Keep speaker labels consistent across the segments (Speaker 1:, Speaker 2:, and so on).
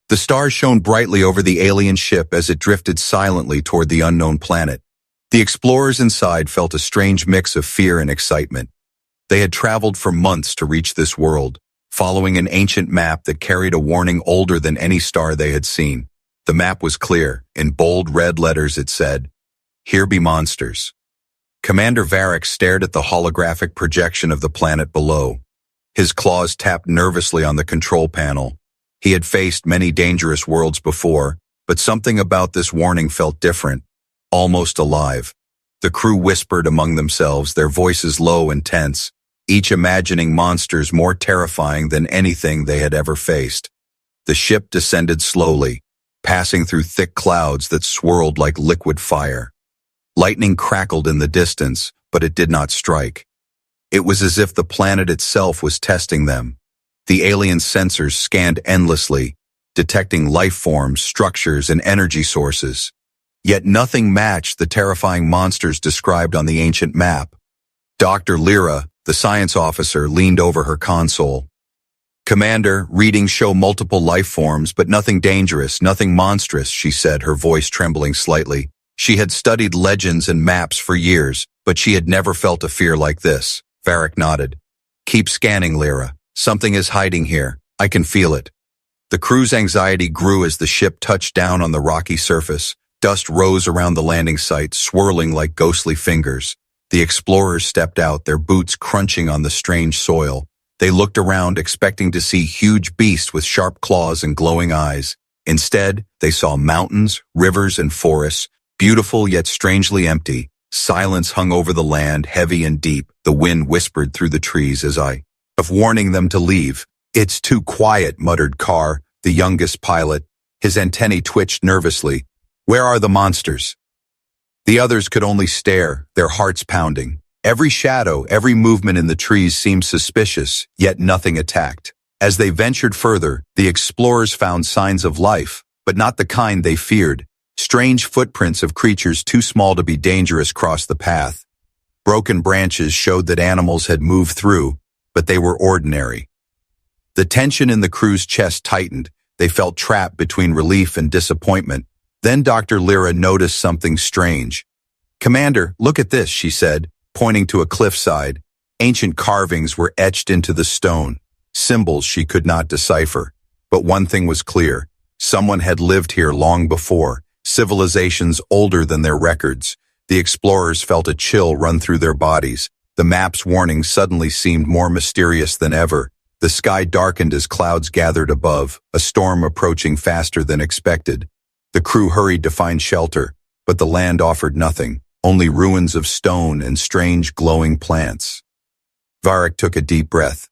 Speaker 1: The stars shone brightly over the alien ship as it drifted silently toward the unknown planet. The explorers inside felt a strange mix of fear and excitement. They had traveled for months to reach this world, following an ancient map that carried a warning older than any star they had seen. The map was clear. In bold red letters it said, "Here be monsters." Commander Varric stared at the holographic projection of the planet below. His claws tapped nervously on the control panel. He had faced many dangerous worlds before, but something about this warning felt different, almost alive. The crew whispered among themselves, their voices low and tense, each imagining monsters more terrifying than anything they had ever faced. The ship descended slowly, passing through thick clouds that swirled like liquid fire. Lightning crackled in the distance, but it did not strike. It was as if the planet itself was testing them. The alien sensors scanned endlessly, detecting life forms, structures, and energy sources. Yet nothing matched the terrifying monsters described on the ancient map. Dr. Lyra, the science officer, leaned over her console. "Commander, readings show multiple life forms, but nothing dangerous, nothing monstrous," she said, her voice trembling slightly. She had studied legends and maps for years, but she had never felt a fear like this. Varric nodded. "Keep scanning, Lyra. Something is hiding here. I can feel it." The crew's anxiety grew as the ship touched down on the rocky surface. Dust rose around the landing site, swirling like ghostly fingers. The explorers stepped out, their boots crunching on the strange soil. They looked around, expecting to see huge beasts with sharp claws and glowing eyes. Instead, they saw mountains, rivers, and forests, beautiful yet strangely empty. Silence hung over the land, heavy and deep. The wind whispered through the trees of warning them to leave. "It's too quiet," muttered Carr, the youngest pilot. His antennae twitched nervously. "Where are the monsters?" The others could only stare, their hearts pounding. Every shadow, every movement in the trees seemed suspicious, yet nothing attacked. As they ventured further, the explorers found signs of life, but not the kind they feared. Strange footprints of creatures too small to be dangerous crossed the path. Broken branches showed that animals had moved through, but they were ordinary. The tension in the crew's chest tightened. They felt trapped between relief and disappointment. Then Dr. Lyra noticed something strange. "Commander, look at this," she said, pointing to a cliffside. Ancient carvings were etched into the stone, symbols she could not decipher. But one thing was clear. Someone had lived here long before, civilizations older than their records. The explorers felt a chill run through their bodies. The map's warning suddenly seemed more mysterious than ever. The sky darkened as clouds gathered above, a storm approaching faster than expected. The crew hurried to find shelter, but the land offered nothing, only ruins of stone and strange glowing plants. Varric took a deep breath.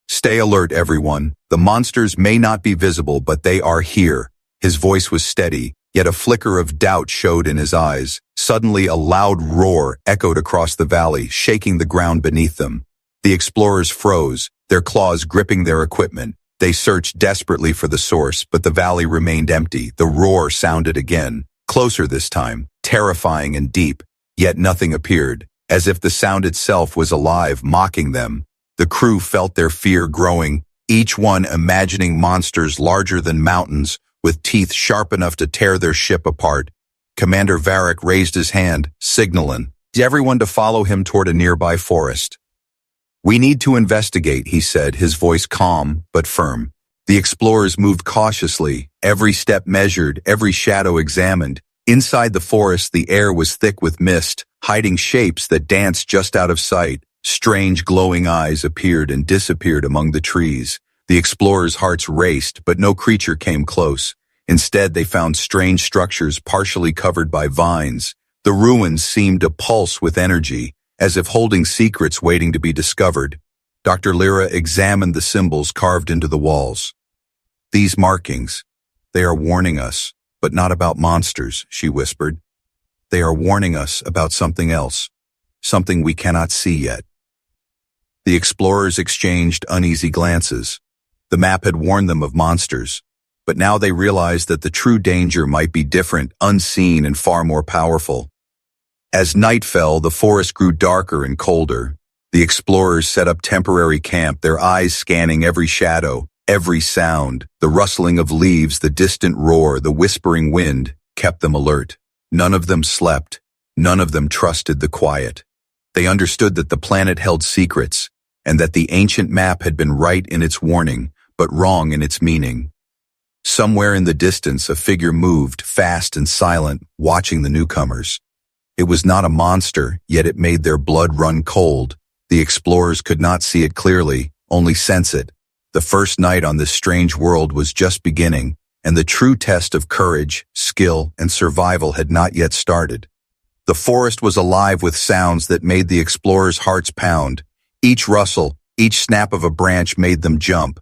Speaker 1: "Stay alert, everyone. The monsters may not be visible, but they are here." His voice was steady, yet a flicker of doubt showed in his eyes. Suddenly, a loud roar echoed across the valley, shaking the ground beneath them. The explorers froze, their claws gripping their equipment. They searched desperately for the source, but the valley remained empty. The roar sounded again, closer this time, terrifying and deep, yet nothing appeared, as if the sound itself was alive, mocking them. The crew felt their fear growing, each one imagining monsters larger than mountains, with teeth sharp enough to tear their ship apart. Commander Varric raised his hand, signaling everyone to follow him toward a nearby forest. "We need to investigate," he said, his voice calm but firm. The explorers moved cautiously, every step measured, every shadow examined. Inside the forest, the air was thick with mist, hiding shapes that danced just out of sight. Strange glowing eyes appeared and disappeared among the trees. The explorers' hearts raced, but no creature came close. Instead, they found strange structures partially covered by vines. The ruins seemed to pulse with energy, as if holding secrets waiting to be discovered. Dr. Lyra examined the symbols carved into the walls. "These markings, they are warning us, but not about monsters," she whispered. "They are warning us about something else, something we cannot see yet." The explorers exchanged uneasy glances. The map had warned them of monsters, but now they realized that the true danger might be different, unseen, and far more powerful. As night fell, the forest grew darker and colder. The explorers set up temporary camp, their eyes scanning every shadow. Every sound, the rustling of leaves, the distant roar, the whispering wind, kept them alert. None of them slept. None of them trusted the quiet. They understood that the planet held secrets, and that the ancient map had been right in its warning, but wrong in its meaning. Somewhere in the distance, a figure moved, fast and silent, watching the newcomers. It was not a monster, yet it made their blood run cold. The explorers could not see it clearly, only sense it. The first night on this strange world was just beginning, and the true test of courage, skill, and survival had not yet started. The forest was alive with sounds that made the explorers' hearts pound. Each rustle, each snap of a branch made them jump.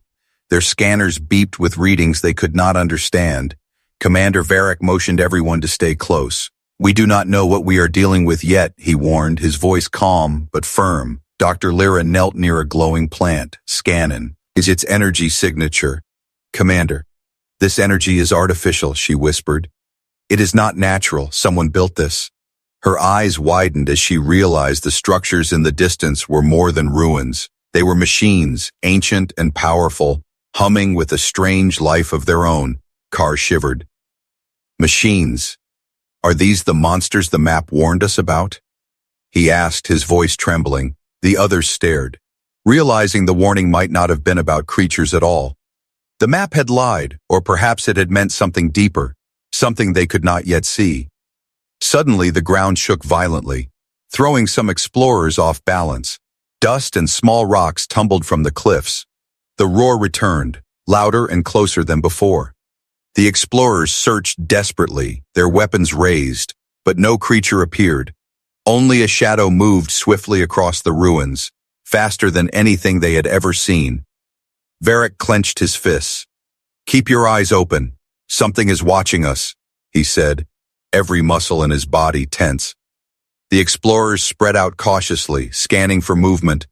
Speaker 1: Their scanners beeped with readings they could not understand. Commander Varric motioned everyone to stay close. "We do not know what we are dealing with yet," he warned, his voice calm but firm. Dr. Lyra knelt near a glowing plant, scanning. "Is its energy signature?" "Commander, this energy is artificial," she whispered. "It is not natural. Someone built this." Her eyes widened as she realized the structures in the distance were more than ruins. They were machines, ancient and powerful, humming with a strange life of their own. Carr shivered. "Machines. Are these the monsters the map warned us about?" he asked, his voice trembling. The others stared, realizing the warning might not have been about creatures at all. The map had lied, or perhaps it had meant something deeper, something they could not yet see. Suddenly the ground shook violently, throwing some explorers off balance. Dust and small rocks tumbled from the cliffs. The roar returned, louder and closer than before. The explorers searched desperately, their weapons raised, but no creature appeared. Only a shadow moved swiftly across the ruins, faster than anything they had ever seen. Varric clenched his fists. "Keep your eyes open. Something is watching us," he said, every muscle in his body tense. The explorers spread out cautiously, scanning for movement.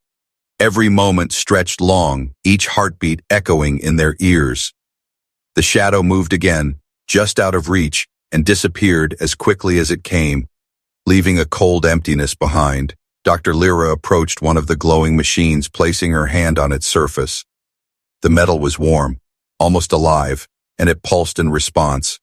Speaker 1: Every moment stretched long, each heartbeat echoing in their ears. The shadow moved again, just out of reach, and disappeared as quickly as it came, leaving a cold emptiness behind. Dr. Lyra approached one of the glowing machines, placing her hand on its surface. The metal was warm, almost alive, and it pulsed in response.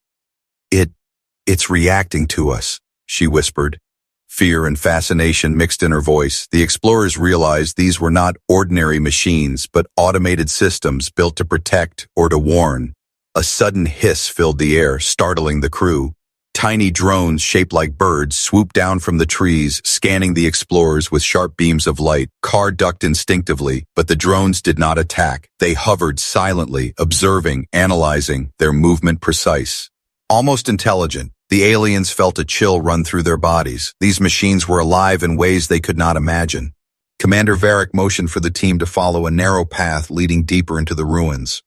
Speaker 1: It's reacting to us," she whispered. Fear and fascination mixed in her voice. The explorers realized these were not ordinary machines, but automated systems built to protect or to warn. A sudden hiss filled the air, startling the crew. Tiny drones shaped like birds swooped down from the trees, scanning the explorers with sharp beams of light. Carr ducked instinctively, but the drones did not attack. They hovered silently, observing, analyzing, their movement precise. Almost intelligent, the aliens felt a chill run through their bodies. These machines were alive in ways they could not imagine. Commander Varric motioned for the team to follow a narrow path leading deeper into the ruins.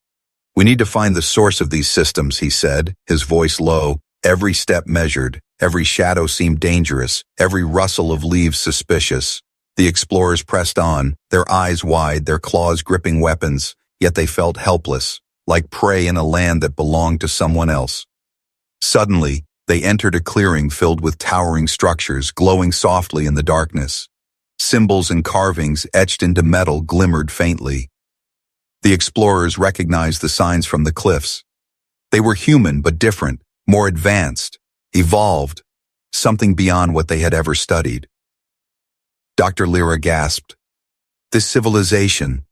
Speaker 1: "We need to find the source of these systems," he said, his voice low. Every step measured, every shadow seemed dangerous, every rustle of leaves suspicious. The explorers pressed on, their eyes wide, their claws gripping weapons, yet they felt helpless, like prey in a land that belonged to someone else. Suddenly, they entered a clearing filled with towering structures glowing softly in the darkness. Symbols and carvings etched into metal glimmered faintly. The explorers recognized the signs from the cliffs. They were human but different, more advanced, evolved, something beyond what they had ever studied. Dr. Lyra gasped. "This civilization,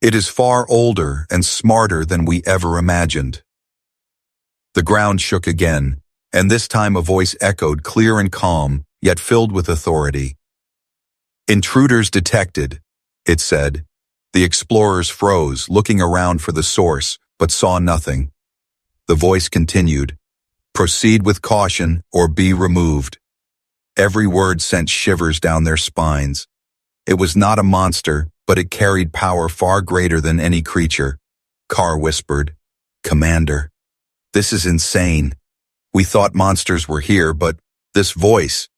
Speaker 1: it is far older and smarter than we ever imagined." The ground shook again, and this time a voice echoed clear and calm, yet filled with authority. "Intruders detected," it said. The explorers froze, looking around for the source, but saw nothing. The voice continued, "Proceed with caution or be removed." Every word sent shivers down their spines. It was not a monster, but it carried power far greater than any creature. Carr whispered, "Commander, this is insane. We thought monsters were here, but this voice,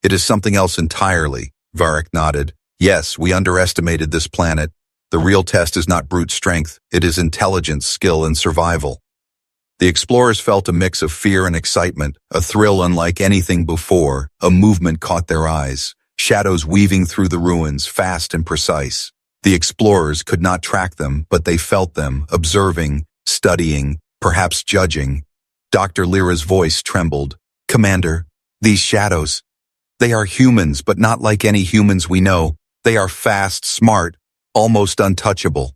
Speaker 1: it is something else entirely." Varric nodded. "Yes, we underestimated this planet. The real test is not brute strength, it is intelligence, skill, and survival." The explorers felt a mix of fear and excitement, a thrill unlike anything before. A movement caught their eyes, shadows weaving through the ruins, fast and precise. The explorers could not track them, but they felt them, observing, studying, perhaps judging. Dr. Lyra's voice trembled. "Commander, these shadows, they are humans, but not like any humans we know. They are fast, smart, almost untouchable."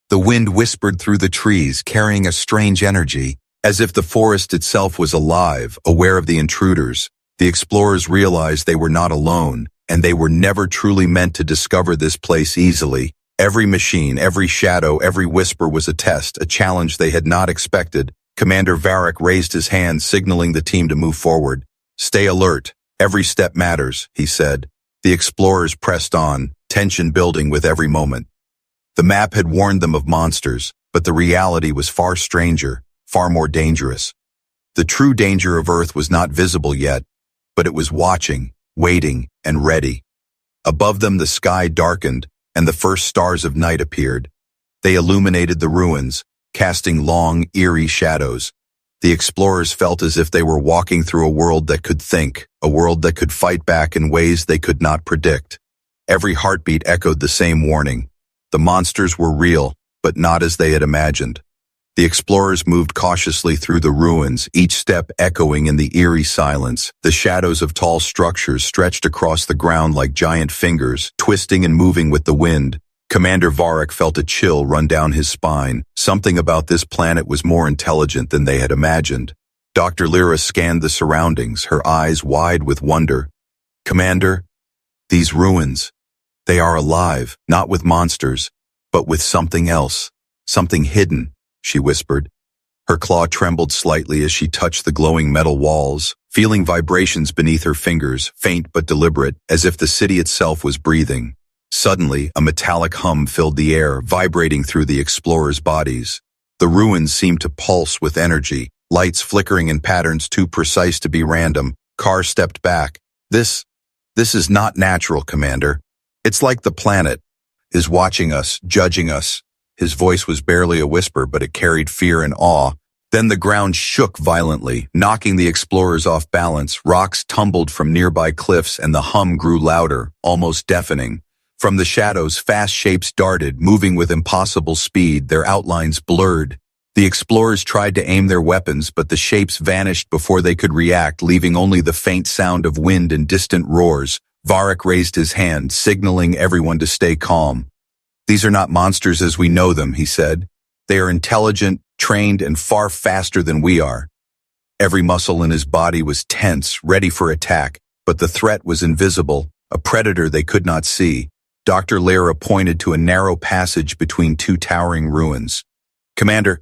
Speaker 1: The wind whispered through the trees, carrying a strange energy, as if the forest itself was alive, aware of the intruders. The explorers realized they were not alone, and they were never truly meant to discover this place easily. Every machine, every shadow, every whisper was a test, a challenge they had not expected. Commander Varric raised his hand, signaling the team to move forward. "Stay alert. Every step matters," he said. The explorers pressed on, tension building with every moment. The map had warned them of monsters, but the reality was far stranger, far more dangerous. The true danger of Earth was not visible yet, but it was watching, waiting, and ready. Above them the sky darkened, and the first stars of night appeared. They illuminated the ruins, casting long, eerie shadows. The explorers felt as if they were walking through a world that could think, a world that could fight back in ways they could not predict. Every heartbeat echoed the same warning. The monsters were real, but not as they had imagined. The explorers moved cautiously through the ruins, each step echoing in the eerie silence. The shadows of tall structures stretched across the ground like giant fingers, twisting and moving with the wind. Commander Varric felt a chill run down his spine. Something about this planet was more intelligent than they had imagined. Dr. Lyra scanned the surroundings, her eyes wide with wonder. "Commander, these ruins, they are alive, not with monsters, but with something else, something hidden," she whispered. Her claw trembled slightly as she touched the glowing metal walls, feeling vibrations beneath her fingers, faint but deliberate, as if the city itself was breathing. Suddenly, a metallic hum filled the air, vibrating through the explorers' bodies. The ruins seemed to pulse with energy, lights flickering in patterns too precise to be random. Carr stepped back. This is not natural, Commander. It's like the planet is watching us, judging us." His voice was barely a whisper, but it carried fear and awe. Then the ground shook violently, knocking the explorers off balance. Rocks tumbled from nearby cliffs, and the hum grew louder, almost deafening. From the shadows, fast shapes darted, moving with impossible speed, their outlines blurred. The explorers tried to aim their weapons, but the shapes vanished before they could react, leaving only the faint sound of wind and distant roars. Varric raised his hand, signaling everyone to stay calm. "These are not monsters as we know them," he said. "They are intelligent, trained, and far faster than we are." Every muscle in his body was tense, ready for attack, but the threat was invisible, a predator they could not see. Dr. Lyra pointed to a narrow passage between two towering ruins. "Commander,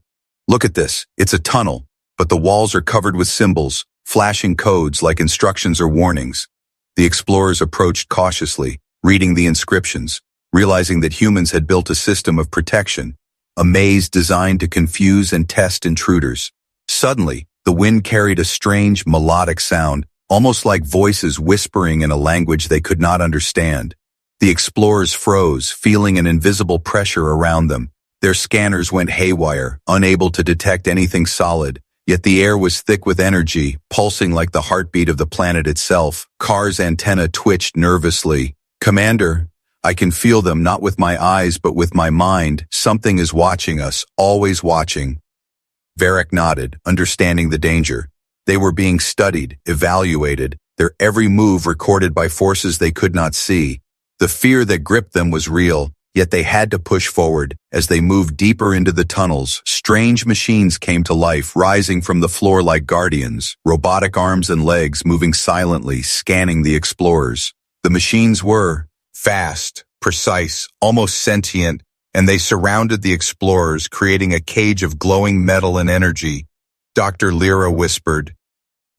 Speaker 1: look at this. It's a tunnel, but the walls are covered with symbols, flashing codes like instructions or warnings." The explorers approached cautiously, reading the inscriptions, realizing that humans had built a system of protection, a maze designed to confuse and test intruders. Suddenly, the wind carried a strange, melodic sound, almost like voices whispering in a language they could not understand. The explorers froze, feeling an invisible pressure around them. Their scanners went haywire, unable to detect anything solid, yet the air was thick with energy, pulsing like the heartbeat of the planet itself. Carr's antenna twitched nervously. "Commander, I can feel them, not with my eyes but with my mind. Something is watching us, always watching." Varric nodded, understanding the danger. They were being studied, evaluated, their every move recorded by forces they could not see. The fear that gripped them was real, yet they had to push forward. As they moved deeper into the tunnels, strange machines came to life, rising from the floor like guardians, robotic arms and legs moving silently, scanning the explorers. The machines were fast, precise, almost sentient, and they surrounded the explorers, creating a cage of glowing metal and energy. Dr. Lyra whispered,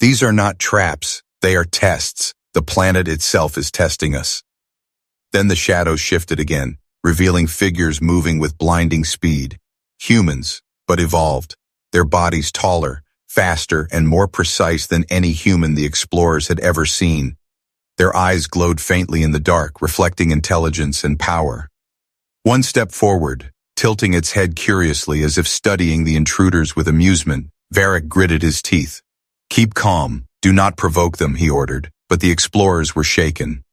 Speaker 1: "These are not traps, they are tests. The planet itself is testing us." Then the shadows shifted again, revealing figures moving with blinding speed. Humans, but evolved, their bodies taller, faster, and more precise than any human the explorers had ever seen. Their eyes glowed faintly in the dark, reflecting intelligence and power. One stepped forward, tilting its head curiously as if studying the intruders with amusement. Varric gritted his teeth. "Keep calm, do not provoke them," he ordered, but the explorers were shaken.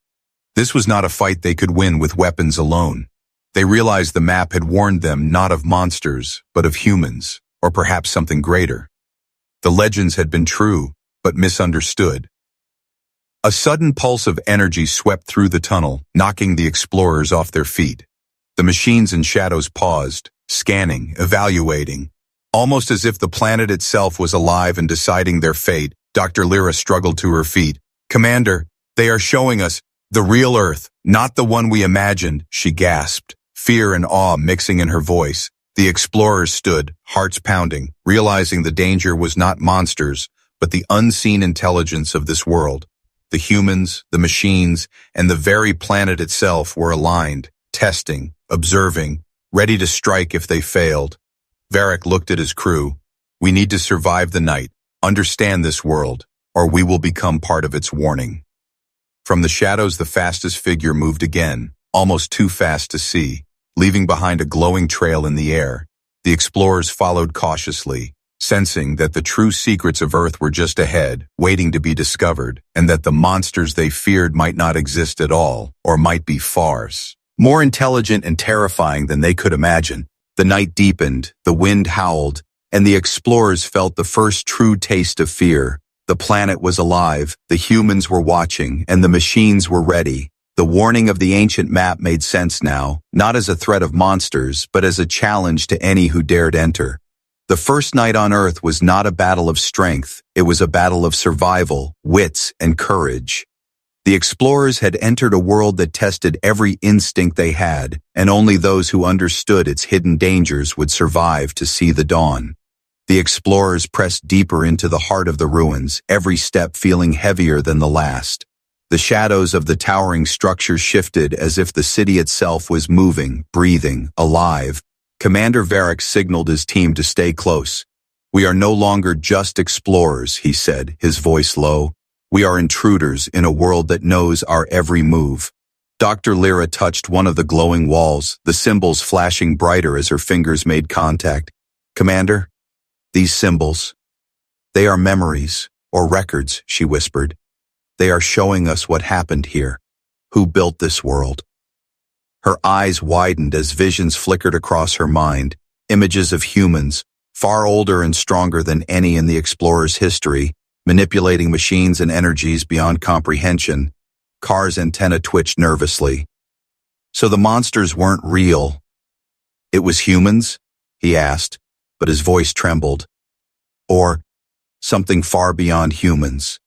Speaker 1: This was not a fight they could win with weapons alone. They realized the map had warned them not of monsters, but of humans, or perhaps something greater. The legends had been true, but misunderstood. A sudden pulse of energy swept through the tunnel, knocking the explorers off their feet. The machines and shadows paused, scanning, evaluating. Almost as if the planet itself was alive and deciding their fate, Dr. Lyra struggled to her feet. "Commander, they are showing us the real Earth, not the one we imagined," she gasped, fear and awe mixing in her voice. The explorers stood, hearts pounding, realizing the danger was not monsters, but the unseen intelligence of this world. The humans, the machines, and the very planet itself were aligned, testing, observing, ready to strike if they failed. Varric looked at his crew. "We need to survive the night, understand this world, or we will become part of its warning." From the shadows, the fastest figure moved again, almost too fast to see, leaving behind a glowing trail in the air. The explorers followed cautiously, sensing that the true secrets of Earth were just ahead, waiting to be discovered, and that the monsters they feared might not exist at all, or might be fars. More intelligent and terrifying than they could imagine. The night deepened, the wind howled, and the explorers felt the first true taste of fear. The planet was alive, the humans were watching, and the machines were ready. The warning of the ancient map made sense now, not as a threat of monsters, but as a challenge to any who dared enter. The first night on Earth was not a battle of strength, it was a battle of survival, wits, and courage. The explorers had entered a world that tested every instinct they had, and only those who understood its hidden dangers would survive to see the dawn. The explorers pressed deeper into the heart of the ruins, every step feeling heavier than the last. The shadows of the towering structure shifted as if the city itself was moving, breathing, alive. Commander Varric signaled his team to stay close. "We are no longer just explorers," he said, his voice low. "We are intruders in a world that knows our every move." Dr. Lyra touched one of the glowing walls, the symbols flashing brighter as her fingers made contact. "Commander, these symbols, they are memories, or records," she whispered. "They are showing us what happened here, who built this world." Her eyes widened as visions flickered across her mind, images of humans, far older and stronger than any in the explorer's history, manipulating machines and energies beyond comprehension. Carr's antenna twitched nervously. "So the monsters weren't real. It was humans?" he asked, but his voice trembled. "Or something far beyond humans?"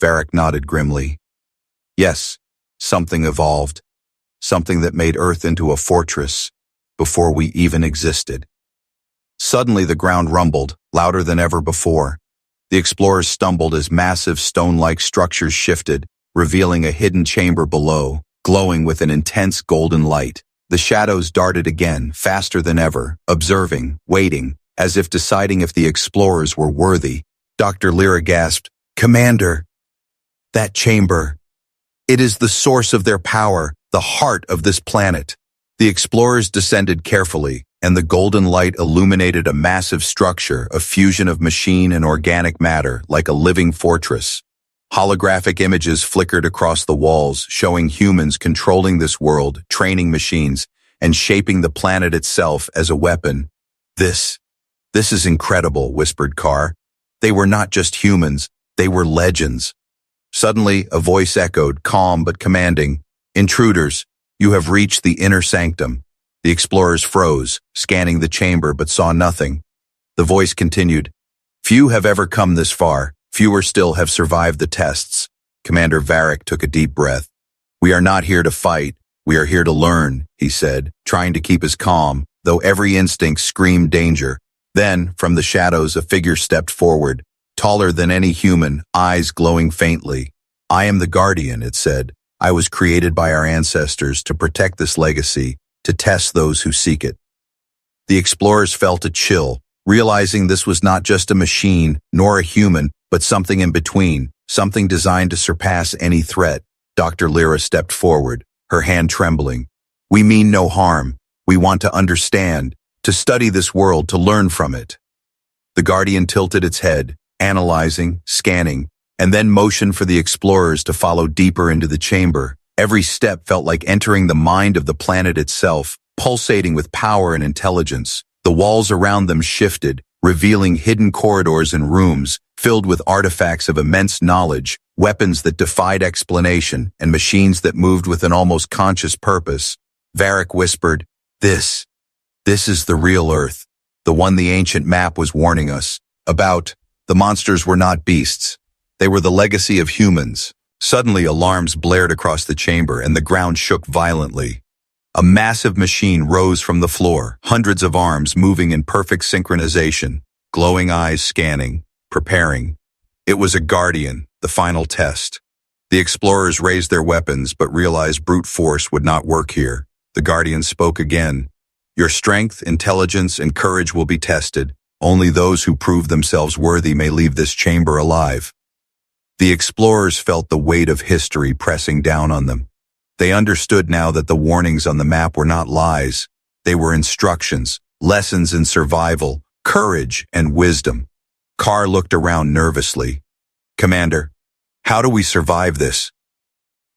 Speaker 1: Varric nodded grimly. "Yes, something evolved. Something that made Earth into a fortress before we even existed." Suddenly the ground rumbled, louder than ever before. The explorers stumbled as massive stone-like structures shifted, revealing a hidden chamber below, glowing with an intense golden light. The shadows darted again, faster than ever, observing, waiting, as if deciding if the explorers were worthy. Dr. Lyra gasped, "Commander, that chamber. It is the source of their power, the heart of this planet." The explorers descended carefully, and the golden light illuminated a massive structure, a fusion of machine and organic matter, like a living fortress. Holographic images flickered across the walls, showing humans controlling this world, training machines, and shaping the planet itself as a weapon. This is incredible," whispered Carr. "They were not just humans, they were legends." Suddenly, a voice echoed, calm but commanding. "Intruders, you have reached the inner sanctum." The explorers froze, scanning the chamber but saw nothing. The voice continued, "Few have ever come this far. Fewer still have survived the tests." Commander Varric took a deep breath. "We are not here to fight. We are here to learn," he said, trying to keep his calm, though every instinct screamed danger. Then, from the shadows, a figure stepped forward, taller than any human, eyes glowing faintly. "I am the Guardian," it said. "I was created by our ancestors to protect this legacy, to test those who seek it." The explorers felt a chill, realizing this was not just a machine, nor a human, but something in between, something designed to surpass any threat. Dr. Lyra stepped forward, her hand trembling. "We mean no harm. We want to understand, to study this world, to learn from it." The Guardian tilted its head, analyzing, scanning, and then motioned for the explorers to follow deeper into the chamber. Every step felt like entering the mind of the planet itself, pulsating with power and intelligence. The walls around them shifted, revealing hidden corridors and rooms filled with artifacts of immense knowledge, weapons that defied explanation, and machines that moved with an almost conscious purpose. Varric whispered, This is the real Earth, the one the ancient map was warning us about. The monsters were not beasts. They were the legacy of humans. Suddenly, alarms blared across the chamber and the ground shook violently. A massive machine rose from the floor, hundreds of arms moving in perfect synchronization, glowing eyes scanning, preparing. It was a guardian, the final test. The explorers raised their weapons but realized brute force would not work here. The guardian spoke again. Your strength, intelligence, and courage will be tested. Only those who prove themselves worthy may leave this chamber alive. The explorers felt the weight of history pressing down on them. They understood now that the warnings on the map were not lies. They were instructions, lessons in survival, courage, and wisdom. Carr looked around nervously. Commander, how do we survive this?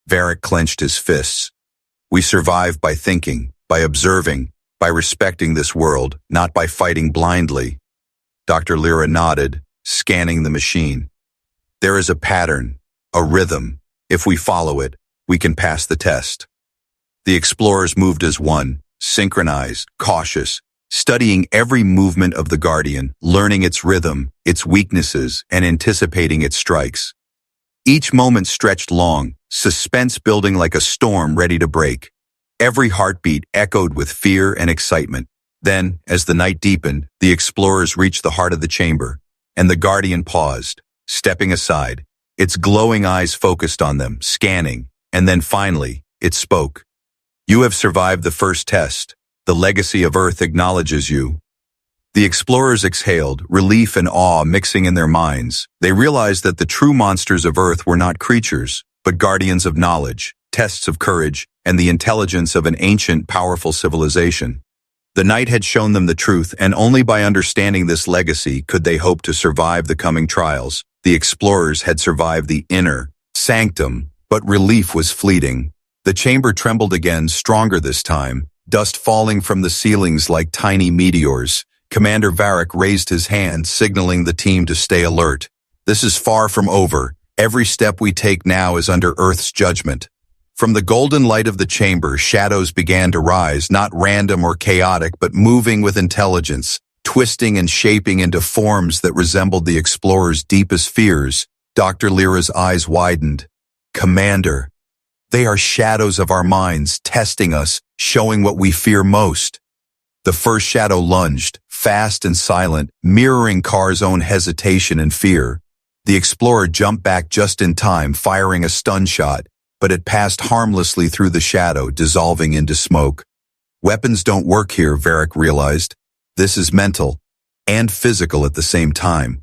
Speaker 1: Varric clenched his fists. We survive by thinking, by observing, by respecting this world, not by fighting blindly. Dr. Lyra nodded, scanning the machine. There is a pattern, a rhythm. If we follow it, we can pass the test. The explorers moved as one, synchronized, cautious, studying every movement of the Guardian, learning its rhythm, its weaknesses, and anticipating its strikes. Each moment stretched long, suspense building like a storm ready to break. Every heartbeat echoed with fear and excitement. Then, as the night deepened, the explorers reached the heart of the chamber, and the Guardian paused, stepping aside. Its glowing eyes focused on them, scanning, and then finally, it spoke. You have survived the first test. The legacy of Earth acknowledges you. The explorers exhaled, relief and awe mixing in their minds. They realized that the true monsters of Earth were not creatures, but guardians of knowledge, tests of courage, and the intelligence of an ancient, powerful civilization. The night had shown them the truth, and only by understanding this legacy could they hope to survive the coming trials. The explorers had survived the inner sanctum, but relief was fleeting. The chamber trembled again, stronger this time, dust falling from the ceilings like tiny meteors. Commander Varric raised his hand, signaling the team to stay alert. This is far from over. Every step we take now is under Earth's judgment. From the golden light of the chamber, shadows began to rise, not random or chaotic, but moving with intelligence, twisting and shaping into forms that resembled the explorers' deepest fears. Dr. Lyra's eyes widened. Commander, they are shadows of our minds, testing us, showing what we fear most. The first shadow lunged, fast and silent, mirroring Carr's own hesitation and fear. The explorer jumped back just in time, firing a stun shot, but it passed harmlessly through the shadow, dissolving into smoke. Weapons don't work here, Varric realized. This is mental and physical at the same time.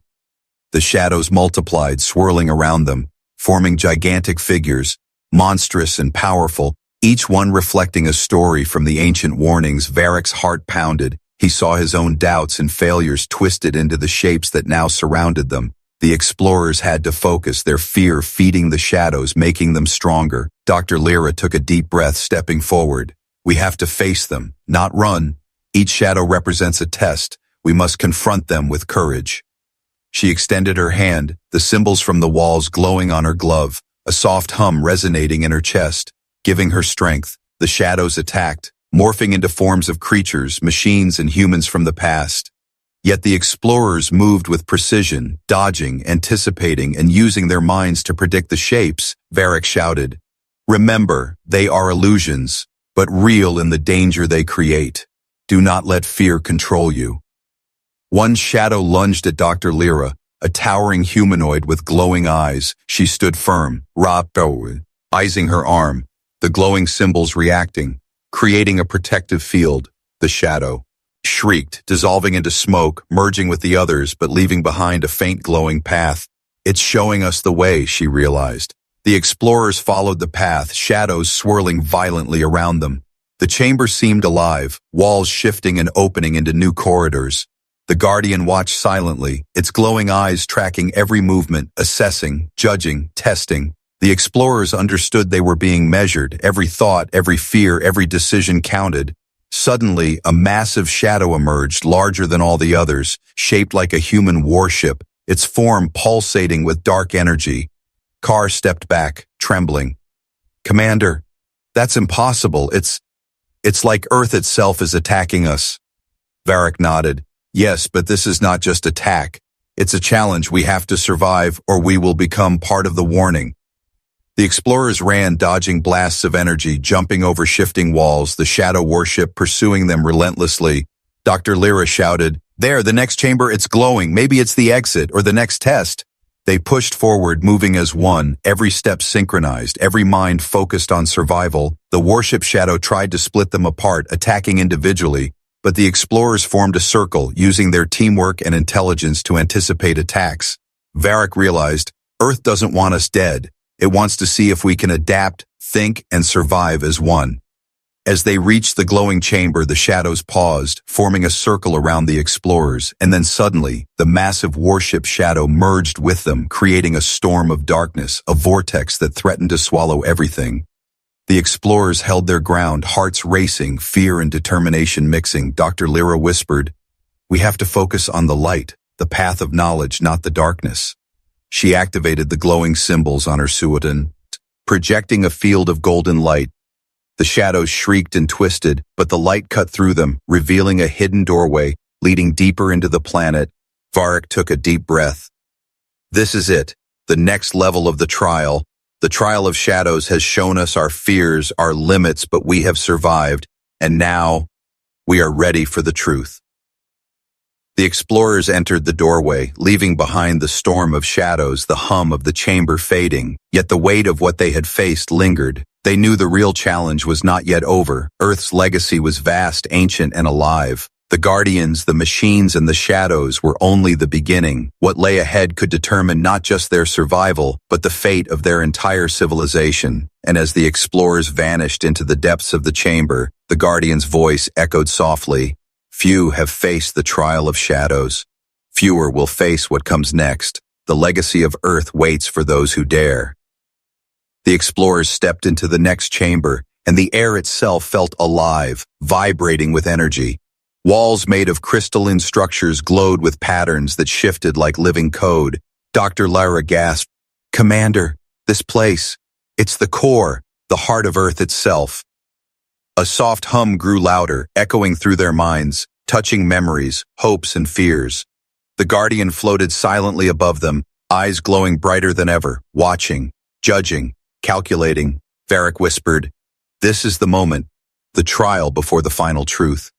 Speaker 1: The shadows multiplied, swirling around them, forming gigantic figures, monstrous and powerful, each one reflecting a story from the ancient warnings. Varric's heart pounded. He saw his own doubts and failures twisted into the shapes that now surrounded them. The explorers had to focus, their fear feeding the shadows, making them stronger. Dr. Lyra took a deep breath, stepping forward. We have to face them, not run. Each shadow represents a test. We must confront them with courage. She extended her hand, the symbols from the walls glowing on her glove, a soft hum resonating in her chest, giving her strength. The shadows attacked, morphing into forms of creatures, machines, and humans from the past. Yet the explorers moved with precision, dodging, anticipating, and using their minds to predict the shapes. Varric shouted, Remember, they are illusions, but real in the danger they create. Do not let fear control you. One shadow lunged at Dr. Lyra, a towering humanoid with glowing eyes. She stood firm, eying her arm, the glowing symbols reacting, creating a protective field. The shadow shrieked, dissolving into smoke, merging with the others, but leaving behind a faint glowing path. It's showing us the way, she realized. The explorers followed the path, shadows swirling violently around them. The chamber seemed alive, walls shifting and opening into new corridors. The Guardian watched silently, its glowing eyes tracking every movement, assessing, judging, testing. The explorers understood they were being measured. Every thought, every fear, every decision counted. Suddenly, a massive shadow emerged, larger than all the others, shaped like a human warship, its form pulsating with dark energy. Carr stepped back, trembling. "Commander, that's impossible. It's like Earth itself is attacking us." Varric nodded. "Yes, but this is not just attack. It's a challenge. We have to survive, or we will become part of the warning." The explorers ran, dodging blasts of energy, jumping over shifting walls, the shadow warship pursuing them relentlessly. Dr. Lyra shouted, "There, the next chamber, it's glowing. Maybe it's the exit, or the next test." They pushed forward, moving as one, every step synchronized, every mind focused on survival. The warship shadow tried to split them apart, attacking individually, but the explorers formed a circle, using their teamwork and intelligence to anticipate attacks. Varric realized, Earth doesn't want us dead. It wants to see if we can adapt, think, and survive as one. As they reached the glowing chamber, the shadows paused, forming a circle around the explorers, and then suddenly, the massive warship shadow merged with them, creating a storm of darkness, a vortex that threatened to swallow everything. The explorers held their ground, hearts racing, fear and determination mixing. Dr. Lyra whispered, "We have to focus on the light, the path of knowledge, not the darkness." She activated the glowing symbols on her suotan, projecting a field of golden light. The shadows shrieked and twisted, but the light cut through them, revealing a hidden doorway, leading deeper into the planet. Varric took a deep breath. This is it, the next level of the trial. The trial of shadows has shown us our fears, our limits, but we have survived, and now we are ready for the truth. The explorers entered the doorway, leaving behind the storm of shadows, the hum of the chamber fading, yet the weight of what they had faced lingered. They knew the real challenge was not yet over. Earth's legacy was vast, ancient, and alive. The Guardians, the machines, and the shadows were only the beginning. What lay ahead could determine not just their survival, but the fate of their entire civilization. And as the explorers vanished into the depths of the chamber, the Guardian's voice echoed softly, "Few have faced the trial of shadows. Fewer will face what comes next. The legacy of Earth waits for those who dare." The explorers stepped into the next chamber, and the air itself felt alive, vibrating with energy. Walls made of crystalline structures glowed with patterns that shifted like living code. Dr. Lyra gasped, "Commander, this place, it's the core, the heart of Earth itself." A soft hum grew louder, echoing through their minds, touching memories, hopes, and fears. The Guardian floated silently above them, eyes glowing brighter than ever, watching, judging, calculating. Varric whispered, "This is the moment, the trial before the final truth.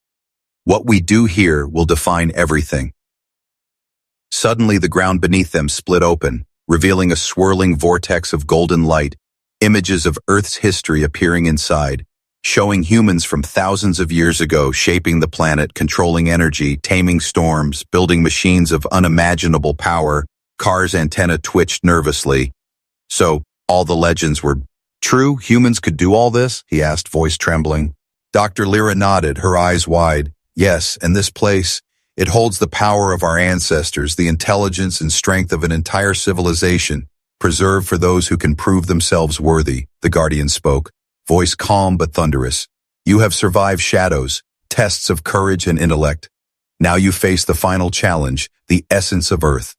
Speaker 1: What we do here will define everything." Suddenly the ground beneath them split open, revealing a swirling vortex of golden light, images of Earth's history appearing inside, showing humans from thousands of years ago shaping the planet, controlling energy, taming storms, building machines of unimaginable power. Carr's antenna twitched nervously. "So, all the legends were true? Humans could do all this?" he asked, voice trembling. Dr. Lyra nodded, her eyes wide. "Yes, and this place, it holds the power of our ancestors, the intelligence and strength of an entire civilization, preserved for those who can prove themselves worthy," the Guardian spoke, voice calm but thunderous. "You have survived shadows, tests of courage and intellect. Now you face the final challenge, the essence of Earth."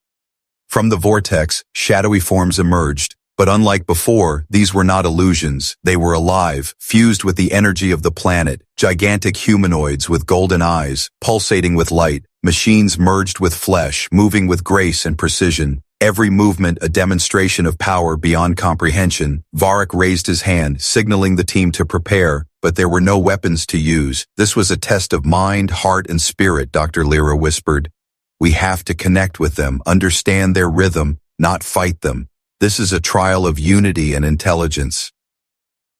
Speaker 1: From the vortex, shadowy forms emerged. But unlike before, these were not illusions. They were alive, fused with the energy of the planet, gigantic humanoids with golden eyes, pulsating with light, machines merged with flesh, moving with grace and precision. Every movement a demonstration of power beyond comprehension. Varric raised his hand, signaling the team to prepare, but there were no weapons to use. "This was a test of mind, heart, and spirit," Dr. Lyra whispered. "We have to connect with them, understand their rhythm, not fight them. This is a trial of unity and intelligence."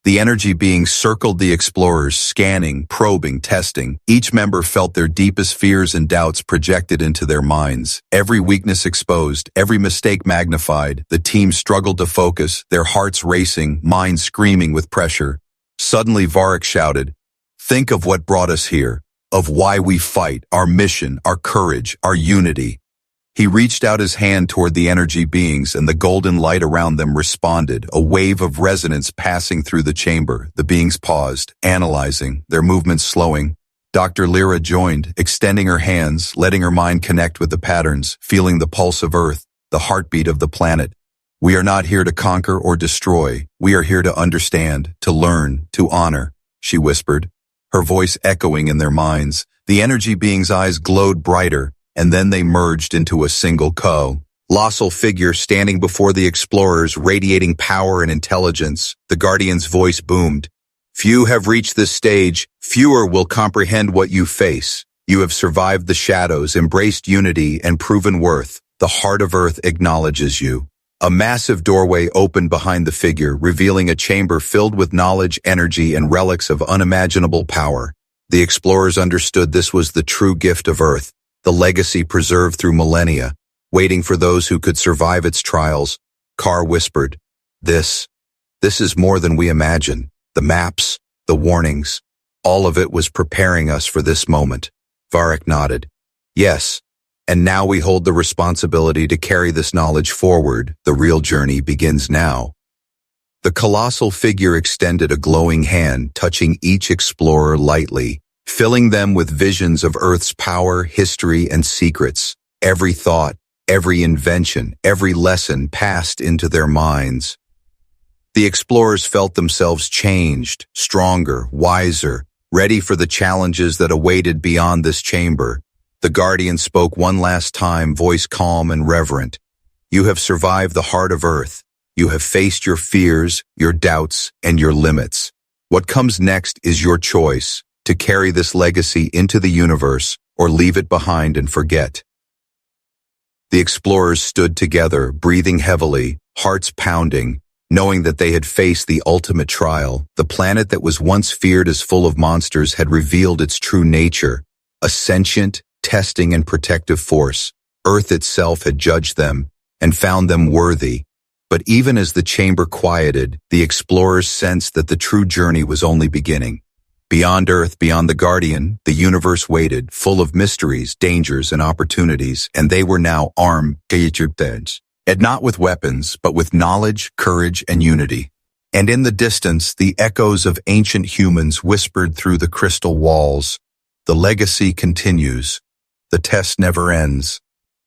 Speaker 1: The energy being circled the explorers, scanning, probing, testing. Each member felt their deepest fears and doubts projected into their minds. Every weakness exposed, every mistake magnified. The team struggled to focus, their hearts racing, minds screaming with pressure. Suddenly Varric shouted, "Think of what brought us here, of why we fight, our mission, our courage, our unity." He reached out his hand toward the energy beings, and the golden light around them responded, a wave of resonance passing through the chamber. The beings paused, analyzing, their movements slowing. Dr. Lyra joined, extending her hands, letting her mind connect with the patterns, feeling the pulse of Earth, the heartbeat of the planet. We are not here to conquer or destroy. We are here to understand, to learn, to honor, she whispered, her voice echoing in their minds. The energy being's eyes glowed brighter, and then they merged into a single colossal figure standing before the explorers, radiating power and intelligence. The Guardian's voice boomed. Few have reached this stage. Fewer will comprehend what you face. You have survived the shadows, embraced unity, and proven worth. The heart of Earth acknowledges you. A massive doorway opened behind the figure, revealing a chamber filled with knowledge, energy, and relics of unimaginable power. The explorers understood this was the true gift of Earth, the legacy preserved through millennia, waiting for those who could survive its trials. Carr whispered, This is more than we imagine. The maps, the warnings, all of it was preparing us for this moment. Varric nodded. Yes, and now we hold the responsibility to carry this knowledge forward. The real journey begins now. The colossal figure extended a glowing hand, touching each explorer lightly, filling them with visions of Earth's power, history, and secrets. Every thought, every invention, every lesson passed into their minds. The explorers felt themselves changed, stronger, wiser, ready for the challenges that awaited beyond this chamber. The Guardian spoke one last time, voice calm and reverent. You have survived the heart of Earth. You have faced your fears, your doubts, and your limits. What comes next is your choice, to carry this legacy into the universe or leave it behind and forget. The explorers stood together, breathing heavily, hearts pounding, knowing that they had faced the ultimate trial. The planet that was once feared as full of monsters had revealed its true nature, a sentient, testing, and protective force. Earth itself had judged them and found them worthy. But even as the chamber quieted, the explorers sensed that the true journey was only beginning. Beyond Earth, beyond the Guardian, the universe waited, full of mysteries, dangers, and opportunities, and they were now armed, and not with weapons, but with knowledge, courage, and unity. And in the distance, the echoes of ancient humans whispered through the crystal walls. The legacy continues. The test never ends.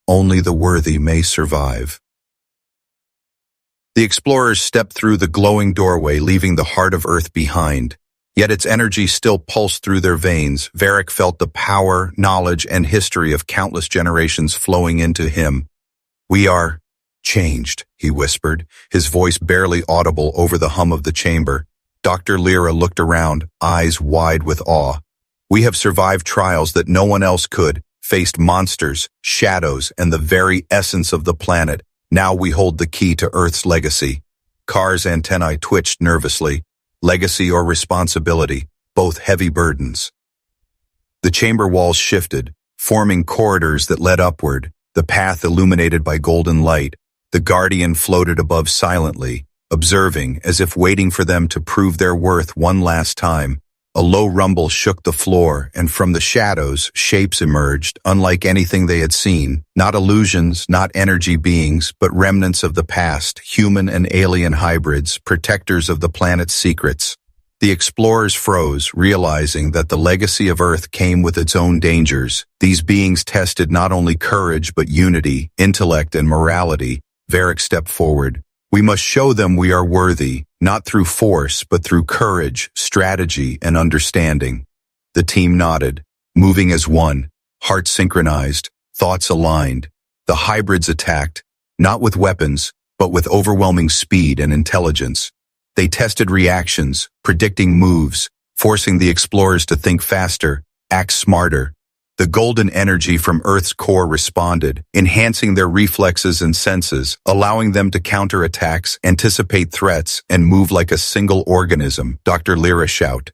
Speaker 1: Only the worthy may survive. The explorers stepped through the glowing doorway, leaving the heart of Earth behind. Yet its energy still pulsed through their veins. Varric felt the power, knowledge, and history of countless generations flowing into him. We are changed, he whispered, his voice barely audible over the hum of the chamber. Dr. Lyra looked around, eyes wide with awe. We have survived trials that no one else could, faced monsters, shadows, and the very essence of the planet. Now we hold the key to Earth's legacy. Carr's antennae twitched nervously. Legacy or responsibility, both heavy burdens. The chamber walls shifted, forming corridors that led upward, the path illuminated by golden light. The Guardian floated above silently, observing as if waiting for them to prove their worth one last time. A low rumble shook the floor, and from the shadows, shapes emerged, unlike anything they had seen. Not illusions, not energy beings, but remnants of the past, human and alien hybrids, protectors of the planet's secrets. The explorers froze, realizing that the legacy of Earth came with its own dangers. These beings tested not only courage, but unity, intellect, and morality. Varric stepped forward. We must show them we are worthy, not through force, but through courage, strategy, and understanding. The team nodded, moving as one, hearts synchronized, thoughts aligned. The hybrids attacked, not with weapons, but with overwhelming speed and intelligence. They tested reactions, predicting moves, forcing the explorers to think faster, act smarter. The golden energy from Earth's core responded, enhancing their reflexes and senses, allowing them to counter attacks, anticipate threats, and move like a single organism. Dr. Lyra shouted.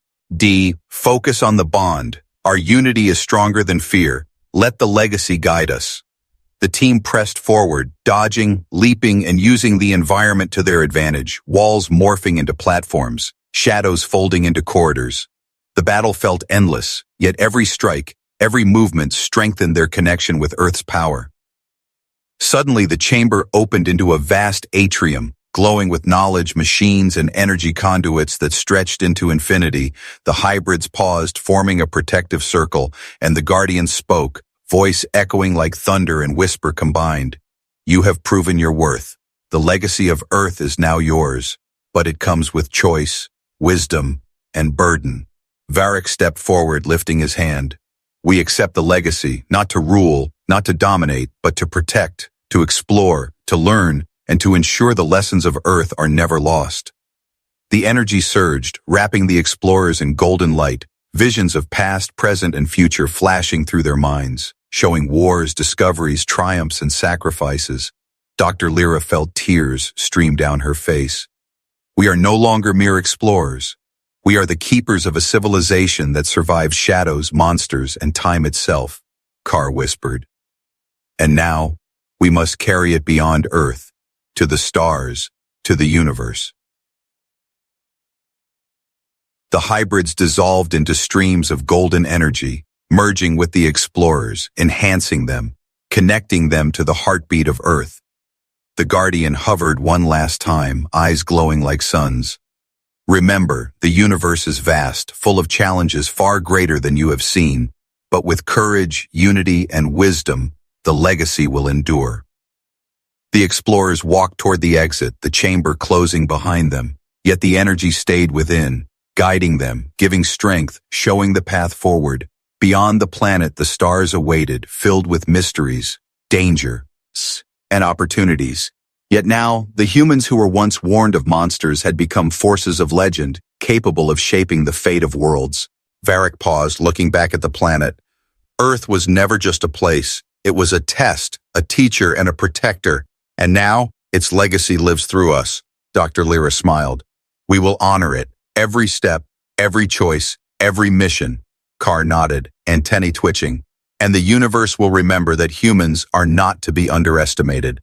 Speaker 1: Focus on the bond. Our unity is stronger than fear. Let the legacy guide us. The team pressed forward, dodging, leaping, and using the environment to their advantage, walls morphing into platforms, shadows folding into corridors. The battle felt endless, yet every strike, every movement strengthened their connection with Earth's power. Suddenly, the chamber opened into a vast atrium, Glowing with knowledge, machines, and energy conduits that stretched into infinity, the hybrids paused, forming a protective circle, and the Guardian spoke, voice echoing like thunder and whisper combined. You have proven your worth. The legacy of Earth is now yours, but it comes with choice, wisdom, and burden. Varric stepped forward, lifting his hand. We accept the legacy, not to rule, not to dominate, but to protect, to explore, to learn, and to ensure the lessons of Earth are never lost. The energy surged, wrapping the explorers in golden light, visions of past, present, and future flashing through their minds, showing wars, discoveries, triumphs, and sacrifices. Dr. Lyra felt tears stream down her face. We are no longer mere explorers. We are the keepers of a civilization that survived shadows, monsters, and time itself, Carr whispered. And now, we must carry it beyond Earth, to the stars, to the universe. The hybrids dissolved into streams of golden energy, merging with the explorers, enhancing them, connecting them to the heartbeat of Earth. The Guardian hovered one last time, eyes glowing like suns. Remember, the universe is vast, full of challenges far greater than you have seen, but with courage, unity, and wisdom, the legacy will endure. The explorers walked toward the exit, the chamber closing behind them, yet the energy stayed within, guiding them, giving strength, showing the path forward. Beyond the planet, the stars awaited, filled with mysteries, danger, and opportunities. Yet now, the humans who were once warned of monsters had become forces of legend, capable of shaping the fate of worlds. Varric paused, looking back at the planet. Earth was never just a place. It was a test, a teacher, and a protector. And now, its legacy lives through us. Dr. Lyra smiled. We will honor it. Every step, every choice, every mission. Carr nodded, antennae twitching. And the universe will remember that humans are not to be underestimated.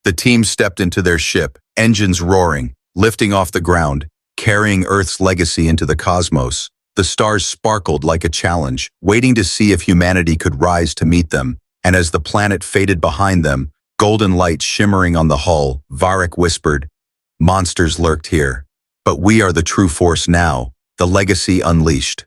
Speaker 1: The team stepped into their ship, engines roaring, lifting off the ground, carrying Earth's legacy into the cosmos. The stars sparkled like a challenge, waiting to see if humanity could rise to meet them. And as the planet faded behind them, golden light shimmering on the hull, Varric whispered, monsters lurked here. But we are the true force now, the legacy unleashed.